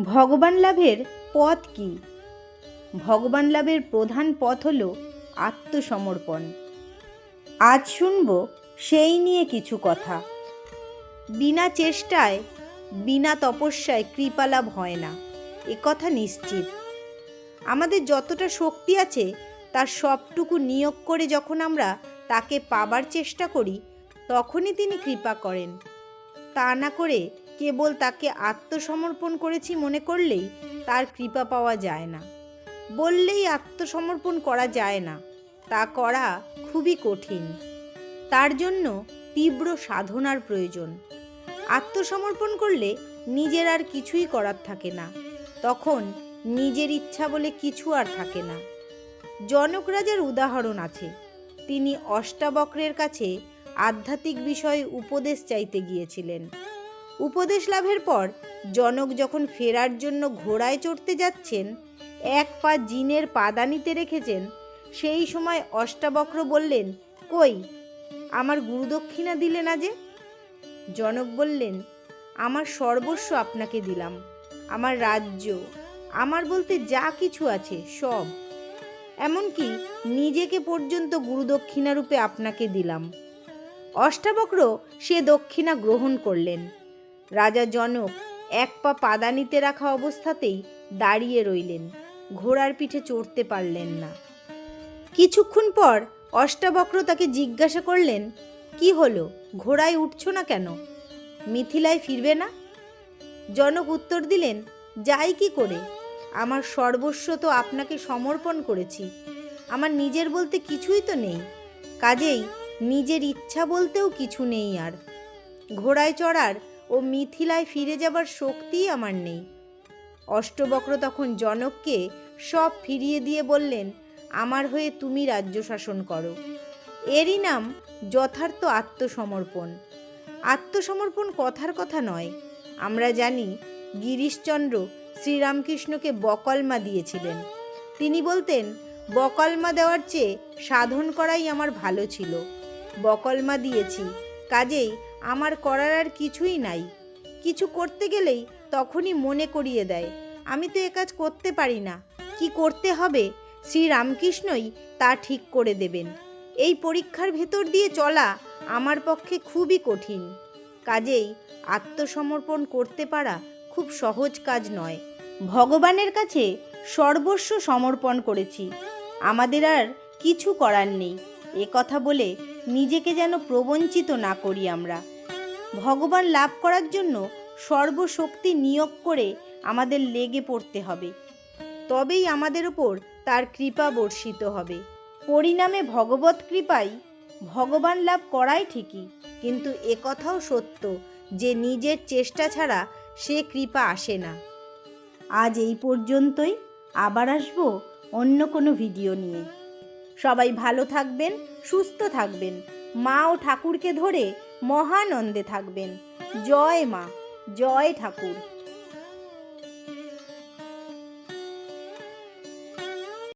ভগবান লাভের পথ কি? ভগবান লাভের প্রধান পথ হল আত্মসমর্পণ। আজ শুনব সেই নিয়ে কিছু কথা। বিনা চেষ্টায়, বিনা তপস্যায় কৃপালাভ হয় না, এ কথা নিশ্চিত। আমাদের যতটা শক্তি আছে তার সবটুকু নিয়োগ করে যখন আমরা তাকে পাবার চেষ্টা করি, তখনই তিনি কৃপা করেন। তা না করে কেবল তাকে আত্মসমর্পণ করেছি মনে করলেই তার কৃপা পাওয়া যায় না। বললেই আত্মসমর্পণ করা যায় না, তা করা খুবই কঠিন। তার জন্য তীব্র সাধনার প্রয়োজন। আত্মসমর্পণ করলে নিজের আর কিছুই করার থাকে না, তখন নিজের ইচ্ছা বলে কিছু আর থাকে না। জনক রাজার উদাহরণ আছে। তিনি অষ্টাবক্রের কাছে আধ্যাত্মিক বিষয়ে উপদেশ চাইতে গিয়েছিলেন। উপদেশ লাভের পর জনক যখন ফেরার জন্য ঘোড়ায় চড়তে যাচ্ছেন, এক পা জিনের পাদানিতে রেখেছেন, সেই সময় অষ্টাবক্র বললেন, কই, আমার গুরুদক্ষিণা দিলে না যে? জনক বললেন, আমার সর্বস্ব আপনাকে দিলাম, আমার রাজ্য, আমার বলতে যা কিছু আছে সব, এমনকি নিজেকে পর্যন্ত গুরুদক্ষিণা রূপে আপনাকে দিলাম। অষ্টাবক্র সে দক্ষিণা গ্রহণ করলেন। রাজা জনক এক পা পাদানিতে রাখা অবস্থাতেই দাঁড়িয়ে রইলেন, ঘোড়ার পিঠে চড়তে পারলেন না। কিছুক্ষণ পর অষ্টাবক্র তাকে জিজ্ঞাসা করলেন, কি হলো, ঘোড়ায় উঠছ না কেন? মিথিলায় ফিরবে না? জনক উত্তর দিলেন, যাই কি করে, আমার সর্বস্ব তো আপনাকে সমর্পণ করেছি, আমার নিজের বলতে কিছুই তো নেই, কাজেই নিজের ইচ্ছা বলতেও কিছু নেই আর। ঘোড়ায় চড়ার ও মিথিলায় ফিরে যাবার শক্তিই আমার নেই। অষ্টবক্র তখন জনককে সব ফিরিয়ে দিয়ে বললেন, আমার হয়ে তুমি রাজ্য শাসন করো। এরই নাম যথার্থ আত্মসমর্পণ। আত্মসমর্পণ কথার কথা নয়। আমরা জানি গিরিশচন্দ্র শ্রীরামকৃষ্ণকে বকলমা দিয়েছিলেন। তিনি বলতেন, বকলমা দেওয়ার চেয়ে সাধন করাই আমার ভালো ছিল। বকলমা দিয়েছি, কাজেই আমার করার আর কিছুই নাই। কিছু করতে গেলেই তখনই মনে করিয়ে দেয়, আমি তো এ কাজ করতে পারি না, কি করতে হবে শ্রীরামকৃষ্ণই তা ঠিক করে দেবেন। এই পরীক্ষার ভেতর দিয়ে চলা আমার পক্ষে খুবই কঠিন। কাজেই আত্মসমর্পণ করতে পারা খুব সহজ কাজ নয়। ভগবানের কাছে সর্বস্ব সমর্পণ করেছি, আমাদের আর কিছু করার নেই, এ কথা বলে নিজেকে যেন প্রবঞ্চিত না করি আমরা। ভগবান লাভ করার জন্য সর্বশক্তি নিয়োগ করে আমাদের লেগে পড়তে হবে, তবেই আমাদের ওপর তার কৃপা বর্ষিত হবে। পরিণামে ভগবত কৃপায় ভগবান লাভ করাই ঠিকই, কিন্তু একথাও সত্য যে নিজের চেষ্টা ছাড়া সে কৃপা আসে না। আজ এই পর্যন্তই, আবার আসবো অন্য কোনো ভিডিও নিয়ে। সবাই ভালো থাকবেন, সুস্থ থাকবেন, মা ও ঠাকুরকে ধরে মহানন্দে থাকবেন। জয় মা, জয় ঠাকুর।